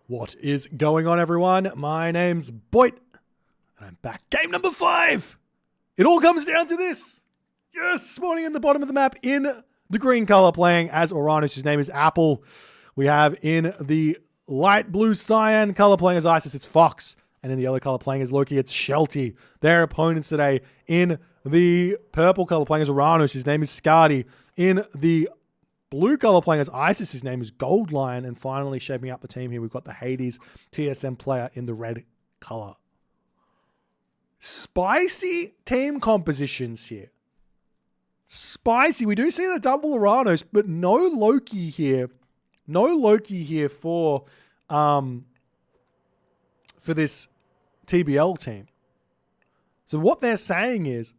What is going on, everyone? My name's Boit, and I'm back. Game number 5. It all comes down to this. Yes, spawning in the bottom of the map in the green color, playing as Uranus. His name is Apple. We have in the light blue cyan color playing as Isis, it's Fox. And in the yellow color playing as Loki, it's Shelty. Their opponents today in the purple color playing as Uranus. His name is Scardy. In the blue color playing as Isis, his name is Goldline. And finally shaping up the team here, we've got the Hades TSM player in the red color. Spicy team compositions here. Spicy. We do see the double Uranus, but no Loki here. No Loki here for this TBL team. So what they're saying is,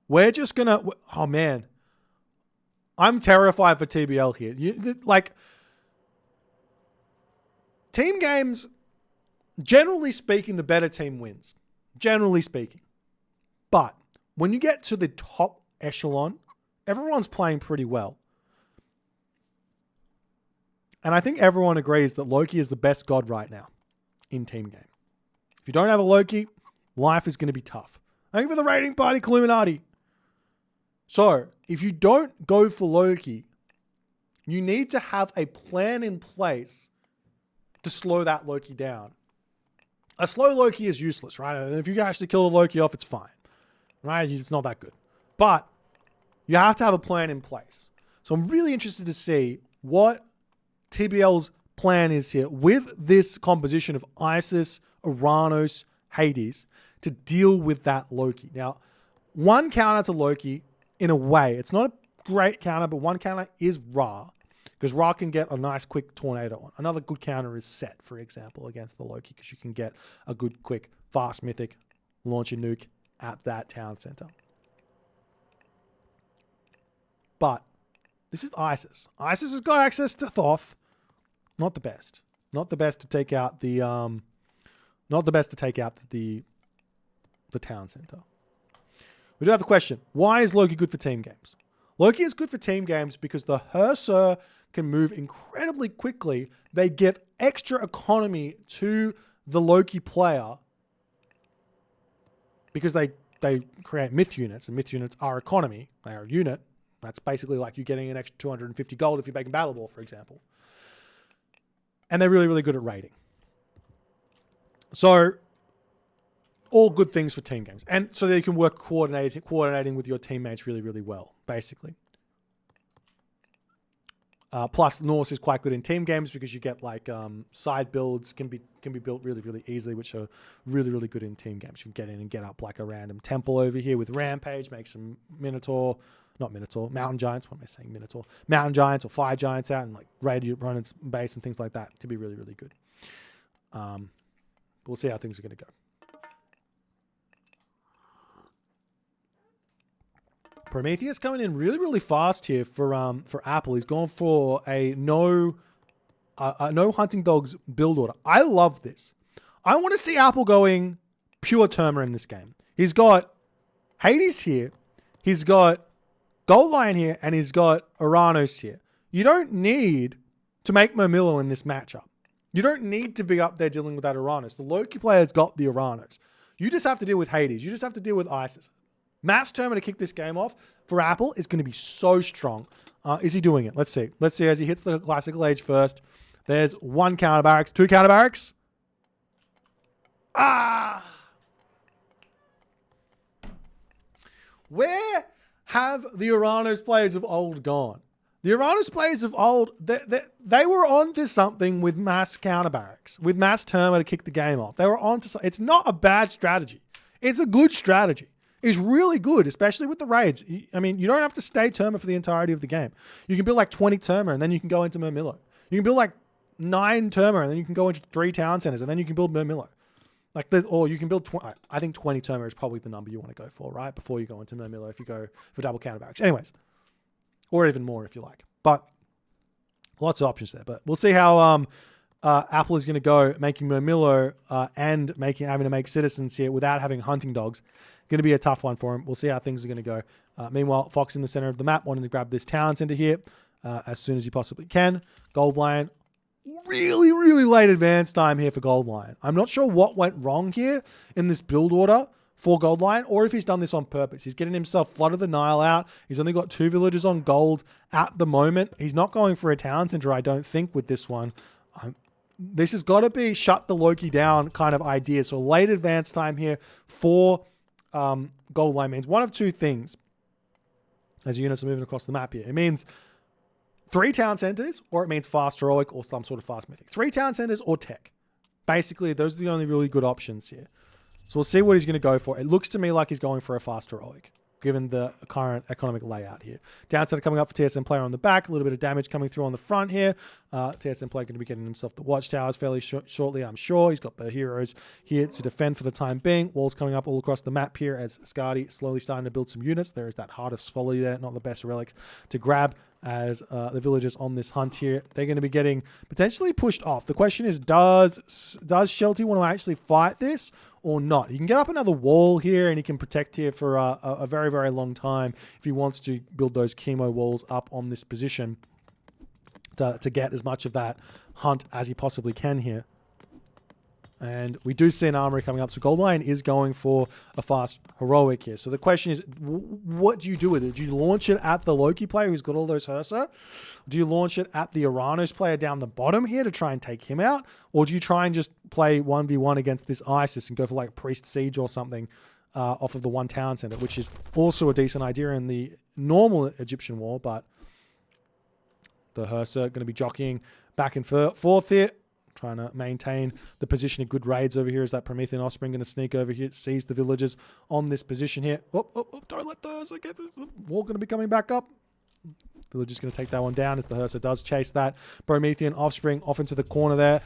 we're just going to... Oh, man. I'm terrified for TBL here. Team games, generally speaking, the better team wins. Generally speaking. But when you get to the top echelon, everyone's playing pretty well. And I think everyone agrees that Loki is the best god right now in team game. If you don't have a Loki, life is going to be tough. Thank you for the rating party, Illuminati. So, if you don't go for Loki, you need to have a plan in place to slow that Loki down. A slow Loki is useless, right? And if you actually kill the Loki off, it's fine, right? It's not that good. But you have to have a plan in place. So I'm really interested to see what TBL's plan is here with this composition of Isis, Uranus, Hades to deal with that Loki. Now, one counter to Loki, in a way, it's not a great counter, but one counter is Ra, because Ra can get a nice quick tornado on. Another good counter is Set, for example, against the Loki, because you can get a good, quick, fast mythic, launch a nuke at that town center. But this is Isis. Isis has got access to Thoth. Not the best. Not the best to take out the the town center. We do have the question, why is Loki good for team games? Loki is good for team games because the Hersur can move incredibly quickly. They give extra economy to the Loki player because they create myth units, and myth units are economy. They are a unit. That's basically like you getting an extra 250 gold if you're making Battle Ball, for example. And they're really, really good at raiding. So, all good things for team games. And so that you can work coordinating with your teammates really, really well, basically. Plus, Norse is quite good in team games because you get like side builds can be built really, really easily, which are really, really good in team games. You can get in and get up like a random temple over here with Rampage, make some Mountain Giants. What am I saying? Minotaur. Mountain Giants or Fire Giants out and like raid your opponent's base and things like that to be really, really good. We'll see how things are going to go. Prometheus coming in really, really fast here for Apple. He's gone for a no hunting dogs build order. I love this. I want to see Apple going pure Terma in this game. He's got Hades here. He's got Goldline here, and he's got Uranus here. You don't need to make Mermillo in this matchup. You don't need to be up there dealing with that Uranus. The Loki player's got the Uranus. You just have to deal with Hades. You just have to deal with Isis. Matt's Terma to kick this game off for Apple is going to be so strong. Is he doing it? Let's see. Let's see as he hits the classical age first. There's one counter barracks, two counter barracks. Ah! Where have the Uranus players of old gone? The Uranus players of old, they were on to something with mass counter barracks, with mass Terma to kick the game off. They were on to something. It's not a bad strategy. It's a good strategy. It's really good, especially with the raids. I mean, you don't have to stay Terma for the entirety of the game. You can build like 20 Terma and then you can go into Mermillo. You can build like 9 Terma and then you can go into 3 town centers and then you can build Mermillo. Or you can build 20. I think 20 Terma is probably the number you want to go for, right? Before you go into Mermillo if you go for double counter barracks. Anyways, or even more if you like. But lots of options there. But we'll see how Apple is going to go making Mermillo and having to make citizens here without having hunting dogs. Going to be a tough one for him. We'll see how things are going to go. Meanwhile, Fox in the center of the map, wanting to grab this town center here as soon as he possibly can. Goldline really, really late advance time here for Gold Lion. I'm not sure what went wrong here in this build order for Gold Lion, or if he's done this on purpose. He's getting himself Flood of the Nile out. He's only got 2 villagers on gold at the moment. He's not going for a town center, I don't think, with this one. This has got to be shut the Loki down kind of idea. So late advance time here for Gold Lion means one of two things as units are moving across the map here. It means 3 town centers, or it means fast heroic or some sort of fast mythic. 3 town centers or tech. Basically, those are the only really good options here. So we'll see what he's going to go for. It looks to me like he's going for a fast heroic, given the current economic layout here. Downside coming up for TSM player on the back. A little bit of damage coming through on the front here. TSM player going to be getting himself the watchtowers fairly shortly, I'm sure. He's got the heroes here to defend for the time being. Walls coming up all across the map here as Skadi slowly starting to build some units. There is that Heart of Sfolly there. Not the best relic to grab as the villagers on this hunt here. They're going to be getting potentially pushed off. The question is, does Shelty want to actually fight this or not? He can get up another wall here and he can protect here for a very, very long time if he wants to build those chemo walls up on this position to get as much of that hunt as he possibly can here. And we do see an armory coming up. So Gold Lion is going for a fast heroic here. So the question is, what do you do with it? Do you launch it at the Loki player who's got all those Hursa? Do you launch it at the Uranus player down the bottom here to try and take him out? Or do you try and just play 1v1 against this Isis and go for like Priest Siege or something off of the 1 town center, which is also a decent idea in the normal Egyptian war, but the Hursa going to be jockeying back and forth here, trying to maintain the position of good raids over here. Is that Promethean Offspring going to sneak over here, seize the villagers on this position here? Oh, don't let the Hursa get the wall going to be coming back up. Villager's going to take that one down as the Hursa does chase that Promethean Offspring off into the corner there.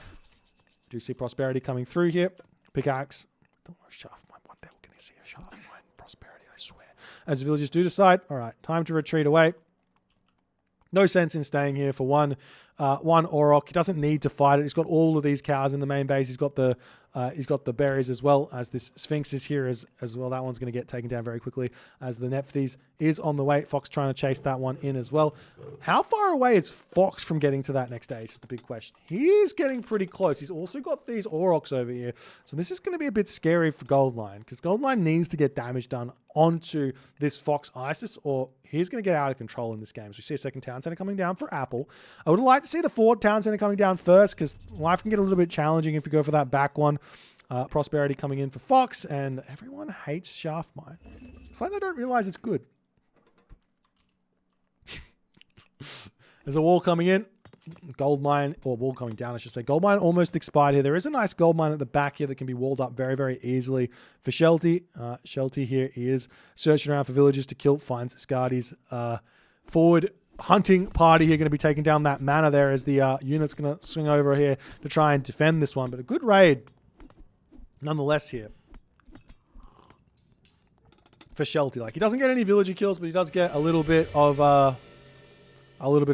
Do you see Prosperity coming through here? Pickaxe. Don't want a shaft mine. One day we're going to see a shaft mine. Prosperity, I swear. As the villagers do decide, all right, time to retreat away. No sense in staying here for one Auroch. He doesn't need to fight it. He's got all of these cows in the main base. He's got the berries as well as this Sphinx is here as well. That one's going to get taken down very quickly as the Nephthys is on the way. Fox trying to chase that one in as well. How far away is Fox from getting to that next stage is the big question. He's getting pretty close. He's also got these Aurochs over here. So this is going to be a bit scary for Gold Lion because Gold Lion needs to get damage done onto this Fox Isis or he's going to get out of control in this game. So we see a second town center coming down for Apple. I would like to see the forward town center coming down first because life can get a little bit challenging if you go for that back one. Prosperity coming in for Fox, and everyone hates Shaft Mine. It's like they don't realize it's good. There's a wall coming in. Gold mine, or wall coming down, I should say. Gold mine almost expired here. There is a nice gold mine at the back here that can be walled up very, very easily for Shelty. Shelty here is searching around for villagers to kill, finds Skadi's forward hunting party here going to be taking down that manor there as the unit's going to swing over here to try and defend this one. But a good raid nonetheless here for Shelty. Like, he doesn't get any villager kills, but he does get a little bit of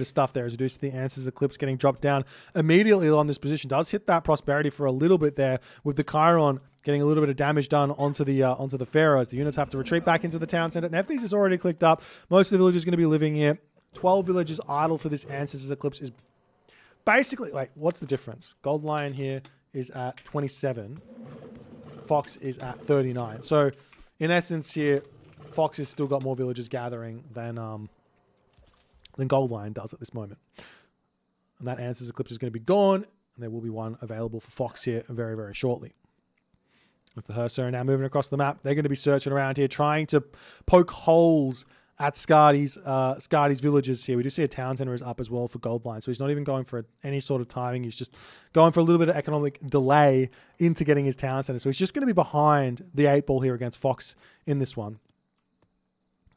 stuff there as we do see the Answers Eclipse getting dropped down immediately on this position. Does hit that Prosperity for a little bit there with the Chiron getting a little bit of damage done onto the Pharaoh as the units have to retreat back into the town center. Nephthys is already clicked up. Most of the villagers are going to be living here. 12 villagers idle for this Ancestors Eclipse is basically, like, what's the difference? Gold Lion here is at 27. Fox is at 39. So in essence here, Fox has still got more villagers gathering than Gold Lion does at this moment. And that Answers Eclipse is going to be gone, and there will be one available for Fox here very, very shortly. With the Hursa now moving across the map, they're going to be searching around here, trying to poke holes at Skadi's villages here. We do see a town center is up as well for Gold Lion, so he's not even going for any sort of timing. He's just going for a little bit of economic delay into getting his town center. So he's just going to be behind the 8-ball here against Fox in this one.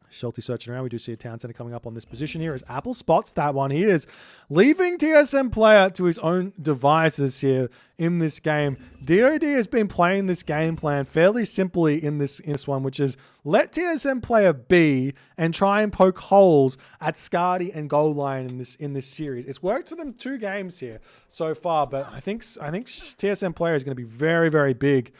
Shelty searching around. We do see a town center coming up on this position here as Apple spots that one. He is leaving TSM player to his own devices here in this game. DoD has been playing this game plan fairly simply in this one, which is let TSM player be and try and poke holes at Skadi and Gold Lion in this series. It's worked for them 2 games here so far, but I think TSM player is going to be very, very big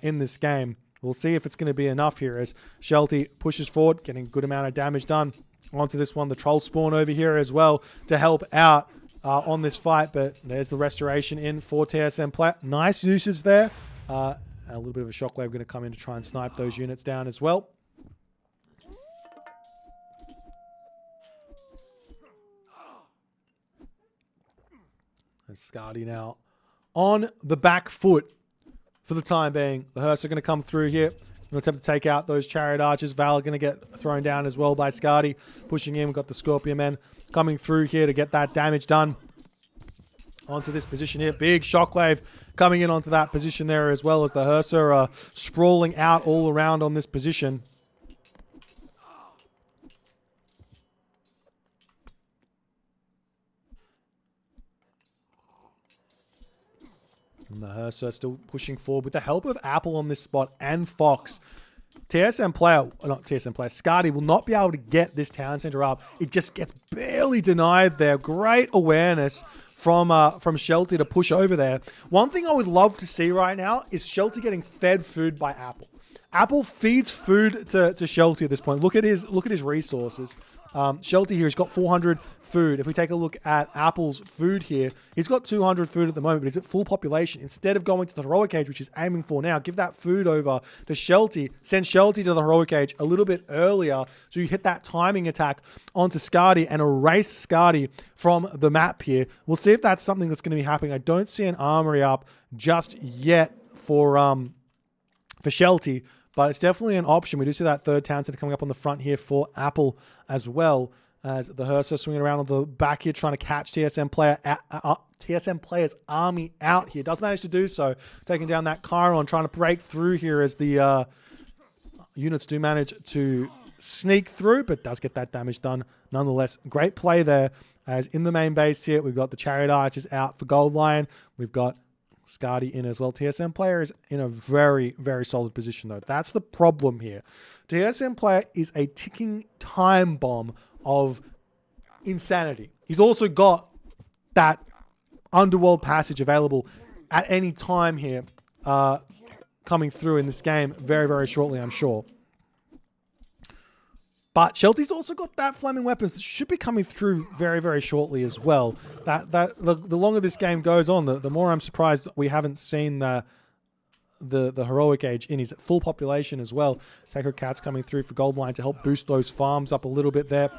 in this game. We'll see if it's going to be enough here as Shelty pushes forward, getting a good amount of damage done onto this one. The troll spawn over here as well to help out on this fight, but there's the restoration in for TSM player. Nice usage there. A little bit of a shockwave going to come in to try and snipe those units down as well. And Skadi now on the back foot for the time being. The Hearse are going to come through here. Going to attempt to take out those Chariot Archers. Val going to get thrown down as well by Skadi. Pushing in. We've got the Scorpion Men coming through here to get that damage done. Onto this position here. Big shockwave coming in onto that position there, as well as the Hearse are sprawling out all around on this position. And the Hearse are still pushing forward with the help of Apple on this spot and Fox. TSM player, not TSM player, Skadi will not be able to get this town center up. It just gets barely denied there. Great awareness from Shelty to push over there. One thing I would love to see right now is Shelty getting fed food by Apple. Apple feeds food to Shelty at this point. Look at his resources. Shelty here, he's got 400 food. If we take a look at Apple's food here, he's got 200 food at the moment, but he's at full population. Instead of going to the heroic age, which he's aiming for now, give that food over to Shelty. Send Shelty to the heroic age a little bit earlier, so you hit that timing attack onto Skadi and erase Skadi from the map here. We'll see if that's something that's going to be happening. I don't see an armory up just yet for Shelty, but it's definitely an option. We do see that third town center coming up on the front here for Apple, as well as the Hearse are swinging around on the back here, trying to catch TSM player's army out here. Does manage to do so, taking down that Chiron, trying to break through here as the units do manage to sneak through, but does get that damage done nonetheless. Great play there, as in the main base here, we've got the Chariot Archers out for Gold Lion. We've got Skadi in as well. TSM player is in a very, very solid position, though. That's the problem here. TSM player is a ticking time bomb of insanity. He's also got that underworld passage available at any time here, coming through in this game very, very shortly, I'm sure. But Shelty's also got that flaming weapons that should be coming through very, very shortly as well. The longer this game goes on, the more I'm surprised that we haven't seen the heroic age in. He's at full population as well. Sacred Cat's coming through for Gold Line to help boost those farms up a little bit there.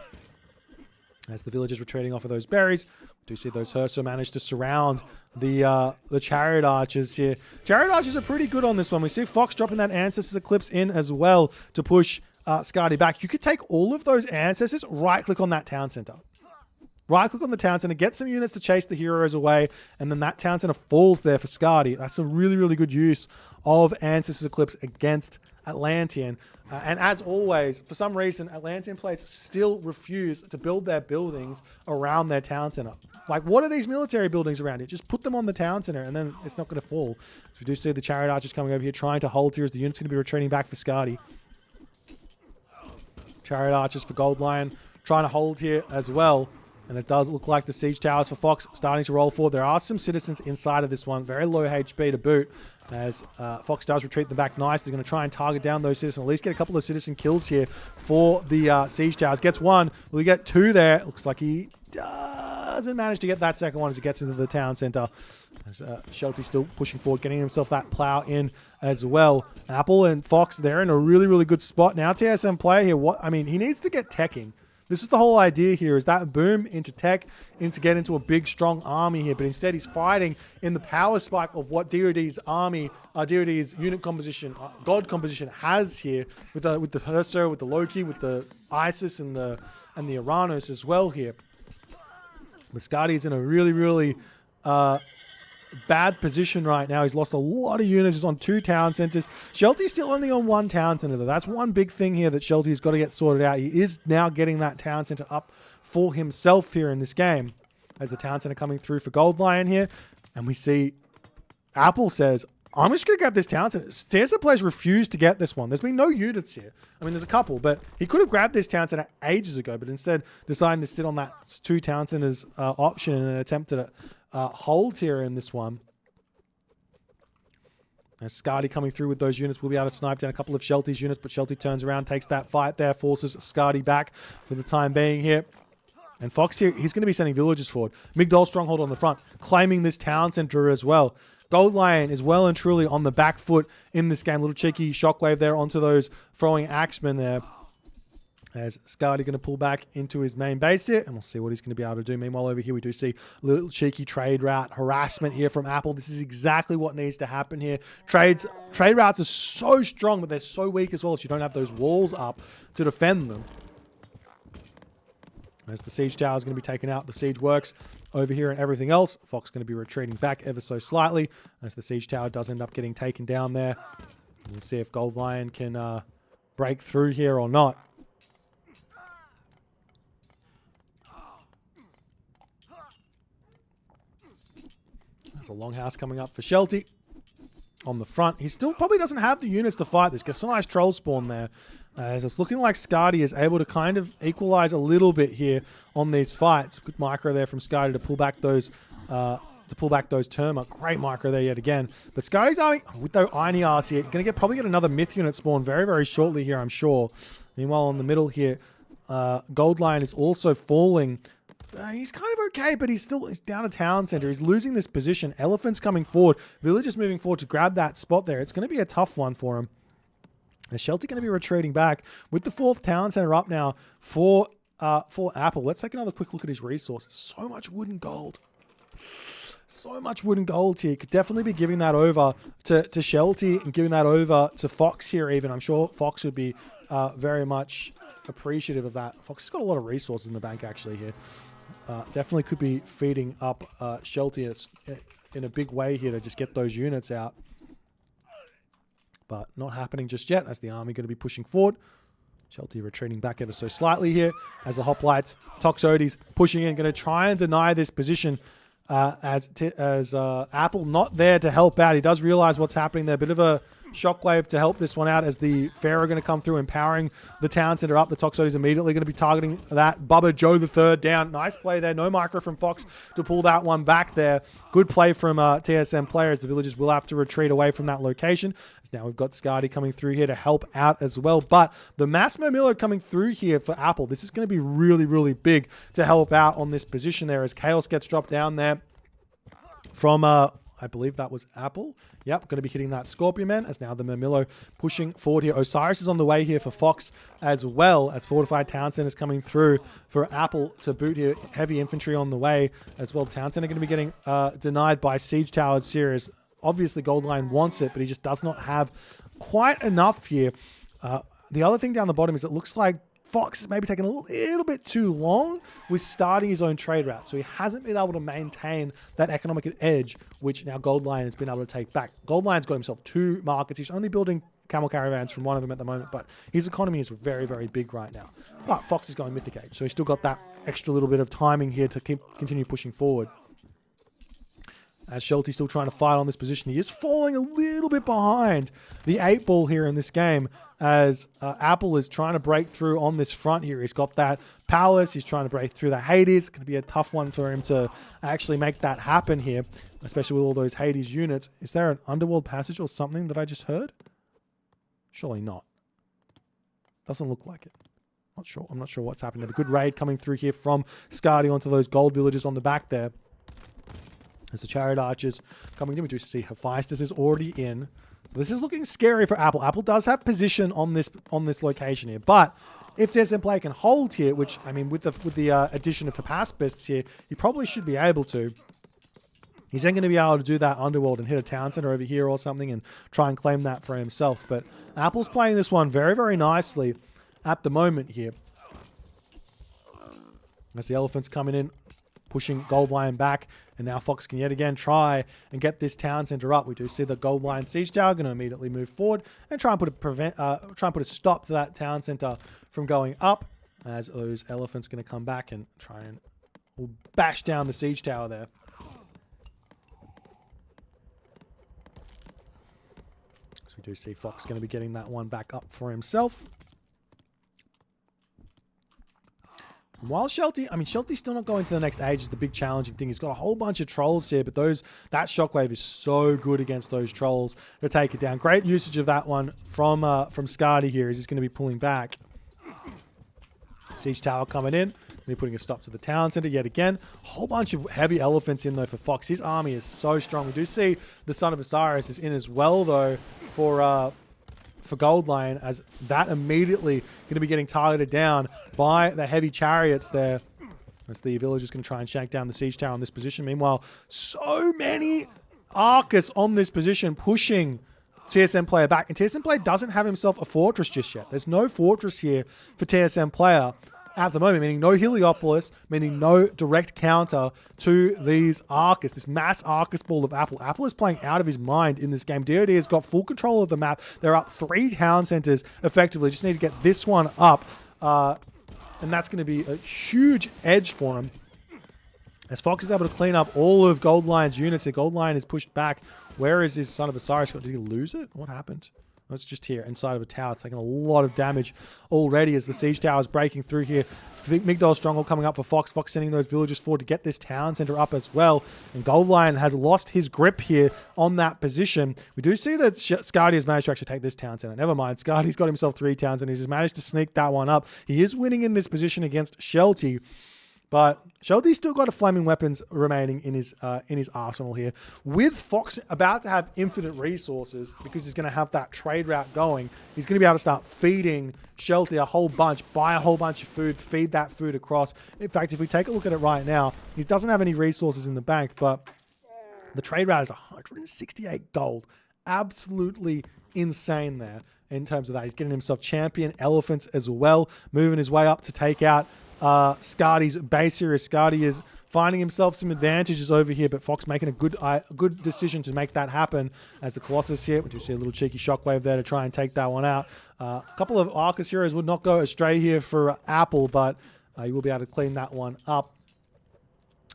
As the villagers retreating off of those berries, we do see those Hearse manage to surround the Chariot Archers here. Chariot Archers are pretty good on this one. We see Fox dropping that Ancestors Eclipse in as well to push Skadi back. You could take all of those Ancestors, right-click on that town center. Right-click on the town center, get some units to chase the heroes away, and then that town center falls there for Skadi. That's a really, really good use of Ancestors Eclipse against Atlantean. And as always, for some reason, Atlantean players still refuse to build their buildings around their town center. Like, what are these military buildings around it? Just put them on the town center, and then it's not going to fall. So we do see the Chariot Archers coming over here, trying to hold here as the unit's going to be retreating back for Skadi. Chariot Archers for Gold Lion, trying to hold here as well. And it does look like the Siege Towers for Fox starting to roll forward. There are some citizens inside of this one. Very low HP to boot, as Fox does retreat them back nicely. He's going to try and target down those citizens. At least get a couple of citizen kills here for the Siege Towers. Gets one. Will he get two there? Looks like he doesn't manage to get that second one as he gets into the town center. As Shelty's still pushing forward, getting himself that plow in as well. Apple and Fox, they're in a really, really good spot. Now TSM player here, he needs to get teching. This is the whole idea here, is that boom into tech, get into a big, strong army here. But instead, he's fighting in the power spike of what DoD's army, DoD's unit composition, god composition has here, with the Herso, with the Loki, with the Isis, and the Uranos as well here. But Skadi's in a really, really bad position right now. He's lost a lot of units. He's on 2 town centers. Shelty's still only on 1 town center, though. That's one big thing here that Shelty's got to get sorted out. He is now getting that town center up for himself here in this game, as the town center coming through for Gold Lion here. And we see Apple says, I'm just going to grab this town center. TSM players refuse to get this one. There's been no units here. I mean, there's a couple, but he could have grabbed this town center ages ago, but instead decided to sit on that 2 town centers option in an attempt to hold here in this one. As Skadi coming through with those units, will be able to snipe down a couple of Shelty's units, but Shelty turns around, takes that fight there, forces Skadi back for the time being here. And Fox here, he's going to be sending villagers forward. Migdol Stronghold on the front, claiming this town center as well. Gold Lion is well and truly on the back foot in this game. Little cheeky shockwave there onto those throwing axemen there. As Scardy going to pull back into his main base here, and we'll see what he's going to be able to do. Meanwhile, over here, we do see a little cheeky trade route harassment here from Apple. This is exactly what needs to happen here. Trade routes are so strong, but they're so weak as well, so you don't have those walls up to defend them. As the siege tower is going to be taken out, the siege works over here and everything else. Fox going to be retreating back ever so slightly as the siege tower does end up getting taken down there. We'll see if Gold Lion can break through here or not. There's a longhouse coming up for Shelty on the front. He still probably doesn't have the units to fight this. Gets a nice troll spawn there. As it's looking like Scardy is able to kind of equalize a little bit here on these fights. Good micro there from Scardy to pull back those Terma. Great micro there yet again. But Scardy's army with those Iron here, going to probably get another myth unit spawn very, very shortly here, I'm sure. Meanwhile, on the middle here, Gold Lion is also falling. He's kind of okay, but he's down a town center. He's losing this position. Elephant's coming forward. Villagers moving forward to grab that spot there. It's going to be a tough one for him. The Shelty going to be retreating back with the 4th town center up now for Apple. Let's take another quick look at his resources. So much wood and gold. So much wood and gold here. Could definitely be giving that over to Shelty and giving that over to Fox here even. I'm sure Fox would be very much appreciative of that. Fox has got a lot of resources in the bank actually here. Definitely could be feeding up Shelty in a big way here to just get those units out. But not happening just yet as the army going to be pushing forward. Shelty retreating back ever so slightly here as the Hoplites, Toxotes pushing in, going to try and deny this position as Apple not there to help out. He does realize what's happening there. A bit of a shockwave to help this one out as the Pharaoh are going to come through, empowering the town center up. The Toxotes immediately going to be targeting that. Bubba Joe the third down. Nice play there. No micro from Fox to pull that one back there. Good play from TSM players. The villagers will have to retreat away from that location. As now we've got Scardy coming through here to help out as well. But the Mass Murmillo coming through here for Apple. This is going to be really, really big to help out on this position there as Chaos gets dropped down there from I believe that was Apple. Yep, going to be hitting that Scorpion Man as now the Murmillo pushing forward here. Osiris is on the way here for Fox as well as Fortified Town Center is coming through for Apple to boot here. Heavy infantry on the way as well. Town Center going to be getting denied by Siege Towers series. Obviously, Gold Lion wants it, but he just does not have quite enough here. The other thing down the bottom is it looks like Fox is maybe taking a little bit too long with starting his own trade route. So he hasn't been able to maintain that economic edge, which now Gold Lion has been able to take back. Gold Lion's got himself 2 markets. He's only building camel caravans from one of them at the moment, but his economy is very, very big right now. But Fox is going Mythic Age, so he's still got that extra little bit of timing here to continue pushing forward. As Shelty's still trying to fight on this position, he is falling a little bit behind the 8-ball here in this game as Apple is trying to break through on this front here. He's got that Palace. He's trying to break through the Hades. It's going to be a tough one for him to actually make that happen here, especially with all those Hades units. Is there an underworld passage or something that I just heard? Surely not. Doesn't look like it. Not sure. I'm not sure what's happening. A good raid coming through here from Scardy onto those gold villagers on the back there. As the Chariot Archers coming in, we do see Hephaestus is already in. So this is looking scary for Apple. Apple does have position on this location here, but if TSM player can hold here, which I mean with the addition of Hephaestus here, he probably should be able to. He's then going to be able to do that underworld and hit a town center over here or something and try and claim that for himself. But Apple's playing this one very, very nicely at the moment here. As the Elephant's coming in, pushing Gold Lion back, and now Fox can yet again try and get this town center up. We do see the Gold Lion Siege Tower going to immediately move forward and try and put a stop to that town center from going up, as those Elephants going to come back and try and bash down the Siege Tower there. So we do see Fox going to be getting that one back up for himself. While Shelty, I mean, Shelty's still not going to the next age is the big challenging thing. He's got a whole bunch of trolls here, but that shockwave is so good against those trolls to take it down. Great usage of that one from Scardy here. He's just going to be pulling back. Siege tower coming in. They're putting a stop to the town center yet again. Whole bunch of heavy elephants in though for Fox. His army is so strong. We do see the Son of Osiris is in as well though for Goldline, as that immediately going to be getting targeted down by the heavy chariots there. As the villagers going to try and shank down the siege tower in this position. Meanwhile, so many Arcus on this position pushing TSM player back. And TSM player doesn't have himself a fortress just yet. There's no fortress here for TSM player at the moment, meaning no Heliopolis, meaning no direct counter to these Arcus, this mass Arcus ball of Apple. Apple is playing out of his mind in this game. DoD has got full control of the map. They're up 3 town centers effectively. Just need to get this one up. And that's going to be a huge edge for him. As Fox is able to clean up all of Goldline's units. Goldline is pushed back. Where is his Son of Osiris? Did he lose it? What happened? Oh, it's just here inside of a tower. It's taking a lot of damage already as the siege tower is breaking through here. Migdol Stronghold coming up for Fox. Fox sending those villagers forward to get this town center up as well. And Goldline has lost his grip here on that position. We do see that Scardy has managed to actually take this town center. Never mind. Scardy's got himself 3 towns and he's managed to sneak that one up. He is winning in this position against Shelty. But Shelty's still got a flaming weapons remaining in his arsenal here. With Fox about to have infinite resources because he's going to have that trade route going, he's going to be able to start feeding Shelty a whole bunch, buy a whole bunch of food, feed that food across. In fact, if we take a look at it right now, he doesn't have any resources in the bank, but the trade route is 168 gold. Absolutely insane there in terms of that. He's getting himself champion elephants as well, moving his way up to take out Scardy's base here. Scardy is finding himself some advantages over here, but Fox making a good decision to make that happen as the Colossus here. We do see a little cheeky shockwave there to try and take that one out. A couple of Arcus heroes would not go astray here for Apple, but you will be able to clean that one up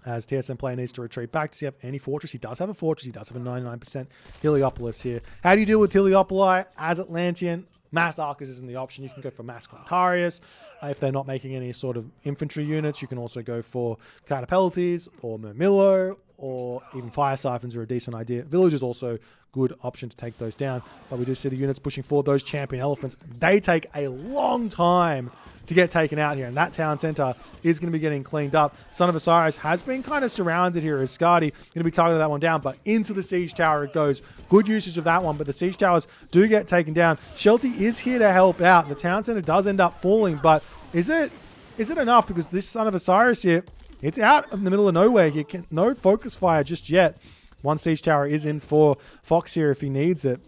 as TSM player needs to retreat back. Does he have any fortress? He does have a fortress. He does have a 99% Heliopolis here. How do you deal with Heliopoli as Atlantean? Mass Arcus isn't the option. You can go for Mass Contarius. If they're not making any sort of infantry units, you can also go for Catapeltes or Murmillo, or even Fire Siphons are a decent idea. Village is also a good option to take those down. But we do see the units pushing forward. Those champion elephants, they take a long time to get taken out here. And that town center is going to be getting cleaned up. Son of Osiris has been kind of surrounded here as Scardy going to be targeting that one down. But into the siege tower it goes. Good usage of that one. But the siege towers do get taken down. Shelty is here to help out. The town center does end up falling. But is it enough? Because this Son of Osiris here, it's out in the middle of nowhere. You can no focus fire just yet. One siege tower is in for Fox here if he needs it.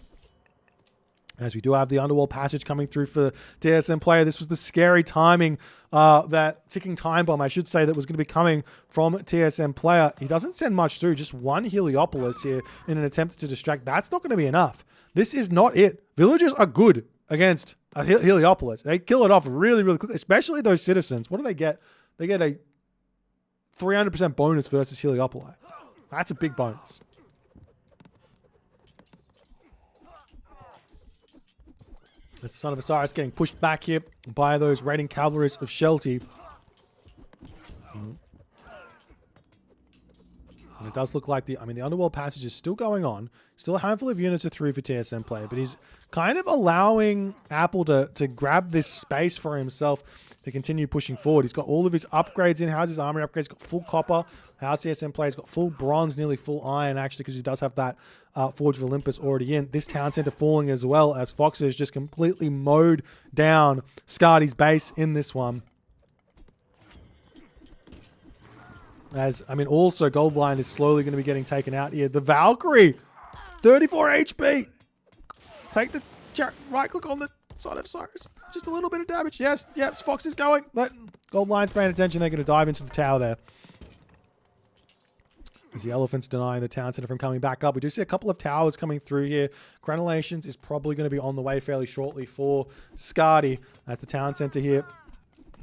As we do have the underworld passage coming through for TSM player. This was the scary timing, that ticking time bomb, I should say, that was going to be coming from TSM player. He doesn't send much through, just one Heliopolis here in an attempt to distract. That's not going to be enough. This is not it. Villagers are good against a Heliopolis. They kill it off really, really quickly, especially those citizens. What do they get? They get a 300% bonus versus Heliopoli. That's a big bonus. The Son of Osiris getting pushed back here by those raiding cavalries of Shelty. And it does look like the underworld passage is still going on. Still a handful of units are through for TSM player, but he's kind of allowing Apple to grab this space for himself to continue pushing forward. He's got all of his upgrades in. How's his armory upgrades? He's got full copper. How's TSM player's got full bronze, nearly full iron, actually, because he does have that Forge of Olympus already in. This town center falling as well, as Fox has just completely mowed down Scardy's base in this one. Also Goldline is slowly going to be getting taken out here. The Valkyrie, 34 HP. Take the right click on the Son of Osiris. Just a little bit of damage. Yes, Fox is going. But Goldline's paying attention. They're going to dive into the tower there. As the elephants denying the town center from coming back up. We do see a couple of towers coming through here. Crenellations is probably going to be on the way fairly shortly for Scardy. As the town center here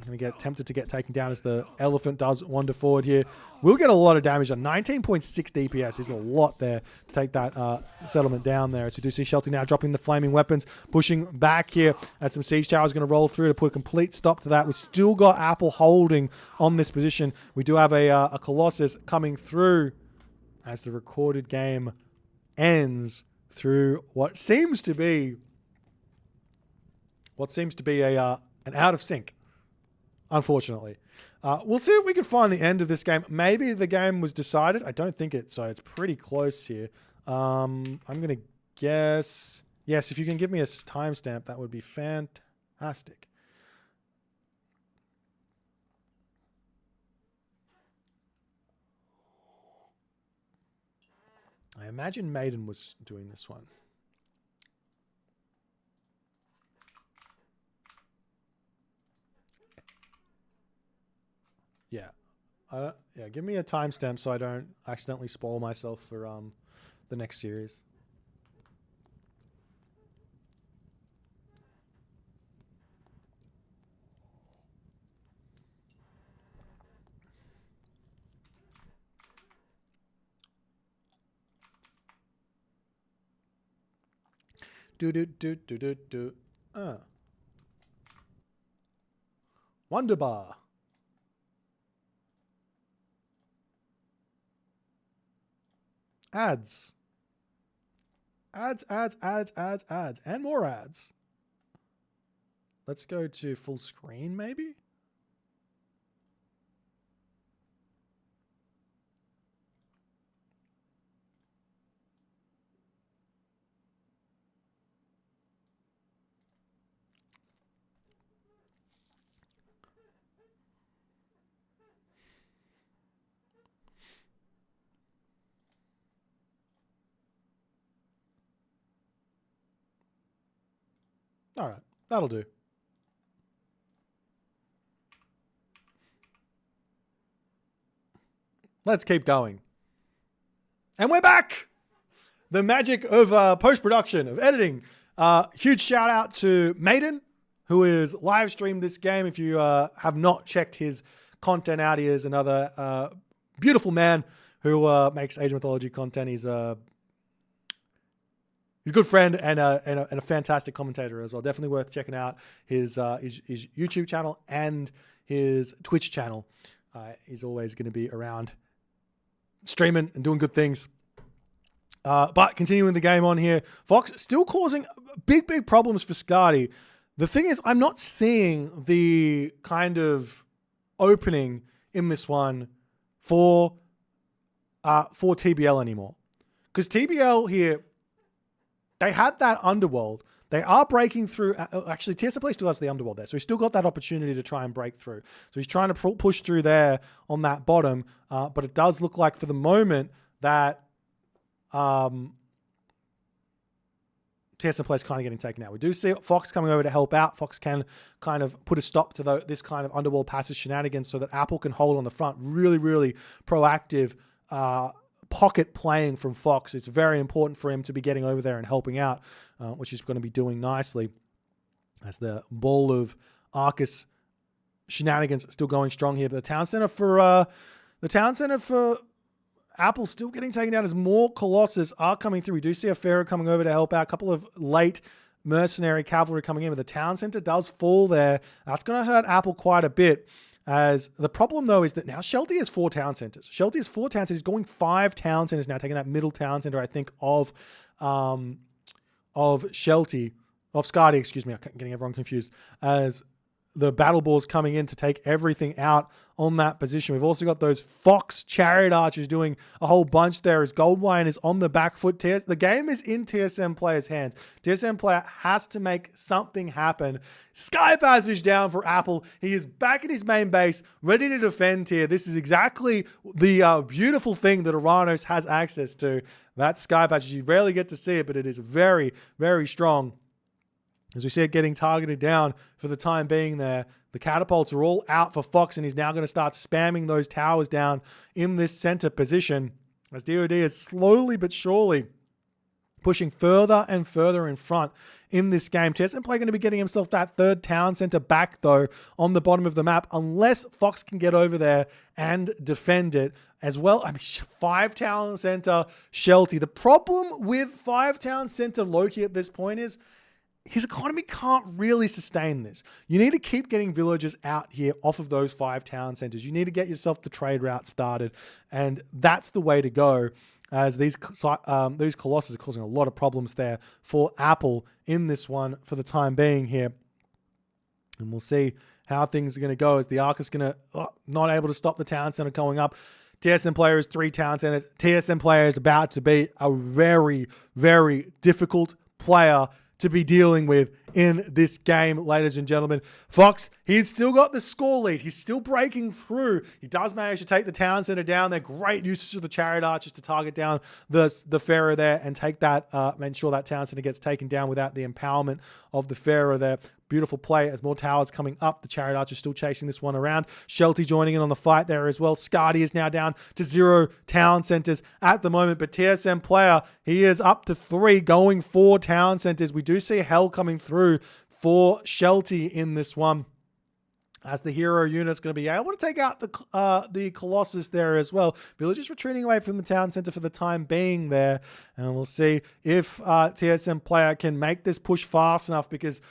going to get tempted to get taken down as the elephant does wander forward here. We'll get a lot of damage. 19.6 DPS is a lot there to take that settlement down there. As we do see Shelty now dropping the flaming weapons, pushing back here as some siege towers going to roll through to put a complete stop to that. We've still got Apple holding on this position. We do have a Colossus coming through as the recorded game ends through what seems to be an out of sync unfortunately. We'll see if we can find the end of this game. Maybe the game was decided. I don't think it, so it's pretty close here. I'm going to guess... Yes, if you can give me a timestamp, that would be fantastic. I imagine Maiden was doing this one. Yeah. Yeah, give me a timestamp so I don't accidentally spoil myself for the next series. Do. Wonderbar. Ads. Ads. And more ads. Let's go to full screen, maybe? All right, that'll do. Let's keep going. And we're back! The magic of post-production, of editing. Huge shout out to Maiden, who is live streamed this game. If you have not checked his content out, he is another beautiful man who makes Age of Mythology content. He's a good friend and a fantastic commentator as well. Definitely worth checking out his YouTube channel and his Twitch channel. He's always going to be around streaming and doing good things. But continuing the game on here, Fox still causing big problems for Skadi. The thing is, I'm not seeing the kind of opening in this one for TBL anymore. Because TBL here, they had that underworld. They are breaking through. Actually, TSM Play still has the underworld there. So he's still got that opportunity to try and break through. So he's trying to push through there on that bottom. But it does look like for the moment that TSM Play is kind of getting taken out. We do see Fox coming over to help out. Fox can kind of put a stop to this kind of underworld passage shenanigans so that Apple can hold on the front. Really proactive pocket playing from Fox. It's very important for him to be getting over there and helping out, which he's going to be doing nicely as the ball of Arcus shenanigans still going strong here. But the town center for Apple still getting taken out as more Colossus are coming through. We do see a Pharaoh coming over to help out. A couple of late mercenary cavalry coming in, but the town center does fall there. That's going to hurt Apple quite a bit. As the problem, though, is that now Shelty has 4 town centers. Shelty has 4 town centers. He's going 5 town centers now, taking that middle town center, I think, of Shelty, of Skadi, excuse me. I'm getting everyone confused. As the battle balls coming in to take everything out on that position. We've also got those Fox chariot archers doing a whole bunch there as Goldwine is on the back foot. The game is in TSM Player's hands. TSM Player has to make something happen. Sky Passage down for Apple. He is back at his main base, ready to defend here. This is exactly the beautiful thing that Oranos has access to. That Sky Passage, you rarely get to see it, but it is very strong. As we see it getting targeted down for the time being there, the catapults are all out for Fox, and he's now going to start spamming those towers down in this center position as DoD is slowly but surely pushing further and further in front in this game. TSM Play going to be getting himself that 3rd town center back, though, on the bottom of the map, unless Fox can get over there and defend it as well. I mean, 5 town center Shelty. The problem with 5 town center Loki at this point is his economy can't really sustain this. You need to keep getting villagers out here off of those 5 town centers. You need to get yourself the trade route started, and that's the way to go, as these Colossus are causing a lot of problems there for Apple in this one for the time being here. And we'll see how things are going to go, as the Arc is going to not able to stop the town center going up. TSM player is 3 town centers. TSM player is about to be a very, very difficult player to be dealing with in this game, ladies and gentlemen. Fox, he's still got the score lead. He's still breaking through. He does manage to take the town center down. They're great usage of the chariot archers to target down the pharaoh there and take that, make sure that town center gets taken down without the empowerment of the pharaoh there. Beautiful play as more towers coming up. The chariot archer still chasing this one around. Shelty joining in on the fight there as well. Scardy is now down to 0 town centers at the moment, but TSM player, he is up to 3, going 4 town centers. We do see hell coming through for Shelty in this one, as the hero unit's going to be able to take out the Colossus there as well. Villagers retreating away from the town center for the time being there, and we'll see if TSM player can make this push fast enough, because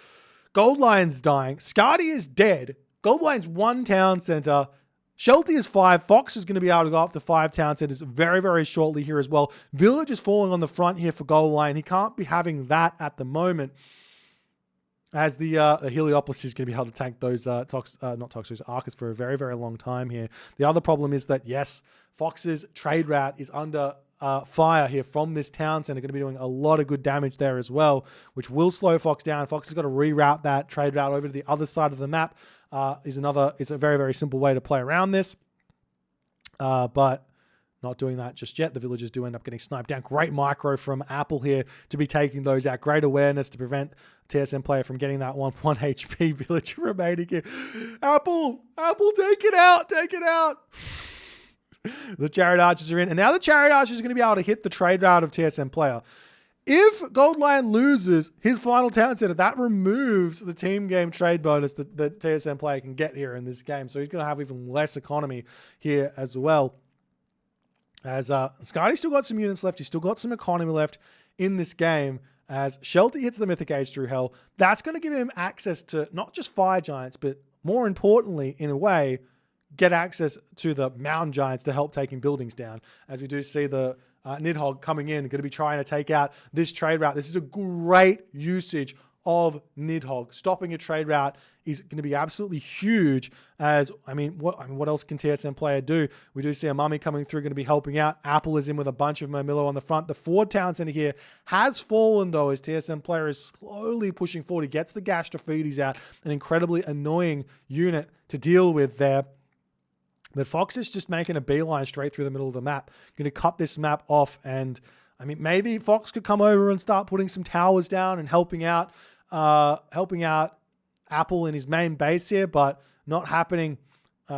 Gold Lion's dying. Scardy is dead. Gold Lion's 1 town center. Shelty is 5. Fox is going to be able to go up to 5 town centers very, very shortly here as well. Village is falling on the front here for Gold Lion. He can't be having that at the moment, as the Heliopolis is going to be able to tank those Arcus for a very, very long time here. The other problem is that, yes, Fox's trade route is under fire here from this town center, going to be doing a lot of good damage there as well, which will slow Fox down. Fox has got to reroute that trade route over to the other side of the map. It's a very, very simple way to play around this, but not doing that just yet. The villagers do end up getting sniped down. Great micro from Apple here to be taking those out. Great awareness to prevent TSM player from getting that 1 HP villager remaining here. Apple, take it out. The chariot archers are in, and now the chariot archers are going to be able to hit the trade route of TSM player. If Gold Lion loses his final town center, that removes the team game trade bonus that TSM player can get here in this game. So he's going to have even less economy here as well. As Scardy's still got some units left, he's still got some economy left in this game. As Shelty hits the Mythic Age through Hell, that's going to give him access to not just Fire Giants, but more importantly, in a way, get access to the Mountain Giants to help taking buildings down. As we do see the Nidhogg coming in, going to be trying to take out this trade route. This is a great usage of Nidhogg. Stopping a trade route is going to be absolutely huge. As what else can TSM player do? We do see a Mummy coming through, going to be helping out. Apple is in with a bunch of Momillo on the front. The forward town center here has fallen though, as TSM player is slowly pushing forward. He gets the Gash Defeaties out, an incredibly annoying unit to deal with there. But Fox is just making a beeline straight through the middle of the map. Going to cut this map off, and maybe Fox could come over and start putting some towers down and helping out Apple in his main base here, but not happening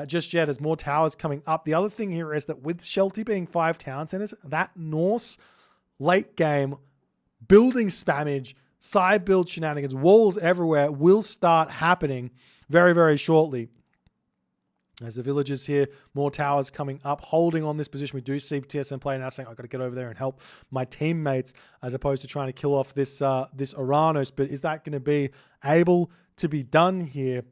just yet, as more towers coming up. The other thing here is that with Shelty being 5 town centers, that Norse late game building spammage, side build shenanigans, walls everywhere will start happening very, very shortly. As the villagers here, more towers coming up, holding on this position. We do see TSM player now saying, I've got to get over there and help my teammates, as opposed to trying to kill off this Uranus. But is that going to be able to be done here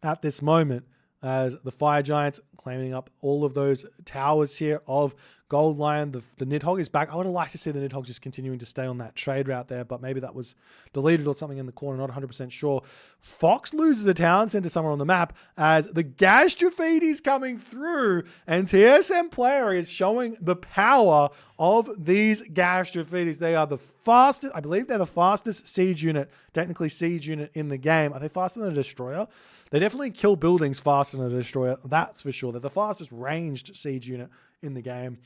at this moment? As the Fire Giants claiming up all of those towers here of Gold Lion. The Nidhogg is back. I would have liked to see the Nidhogg just continuing to stay on that trade route there, but maybe that was deleted or something in the corner, not 100% sure. Fox loses a town center somewhere on the map, as the Gash Defeaties coming through, and TSM player is showing the power of these Gash Defeaties. They are the fastest, I believe they're the fastest siege unit, technically siege unit in the game. Are they faster than a destroyer? They definitely kill buildings faster than a destroyer, that's for sure. They're the fastest ranged siege unit in the game.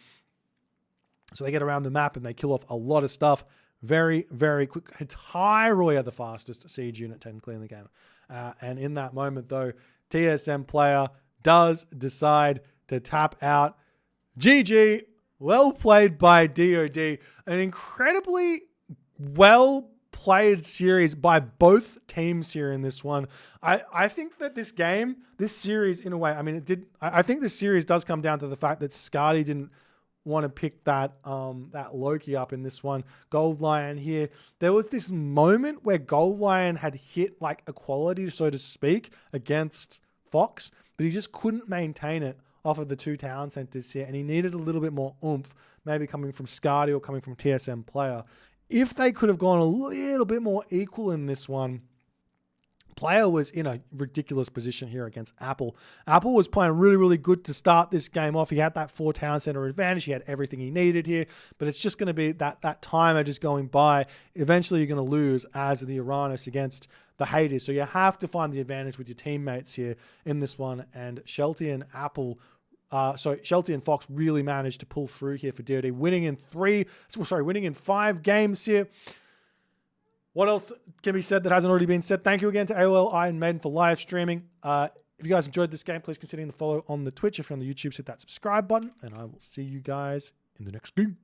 So they get around the map and they kill off a lot of stuff very, very quick. Tyroy are the fastest siege unit technically in the game. And in that moment though, TSM player does decide to tap out. GG, well played by DoD. An incredibly well played series by both teams here in this one. I think that this series in a way, I think this series does come down to the fact that Scardy didn't want to pick that Loki up in this one. Gold Lion here, there was this moment where Gold Lion had hit like equality, so to speak, against Fox, but he just couldn't maintain it off of the 2 town centers here, and he needed a little bit more oomph, maybe coming from Scardy or coming from TSM player. If they could have gone a little bit more equal in this one, Player was in a ridiculous position here against Apple. Apple was playing really, really good to start this game off. He had that 4 town center advantage. He had everything he needed here, but it's just going to be that timer just going by. Eventually, you're going to lose as the Uranus against the Hades. So you have to find the advantage with your teammates here in this one. And Shelty and Shelty and Fox really managed to pull through here for DoD, winning in 5 games here. What else can be said that hasn't already been said? Thank you again to AOL Iron Maiden for live streaming. If you guys enjoyed this game, please consider the follow on the Twitch. If you're on the YouTube, hit that subscribe button, and I will see you guys in the next game.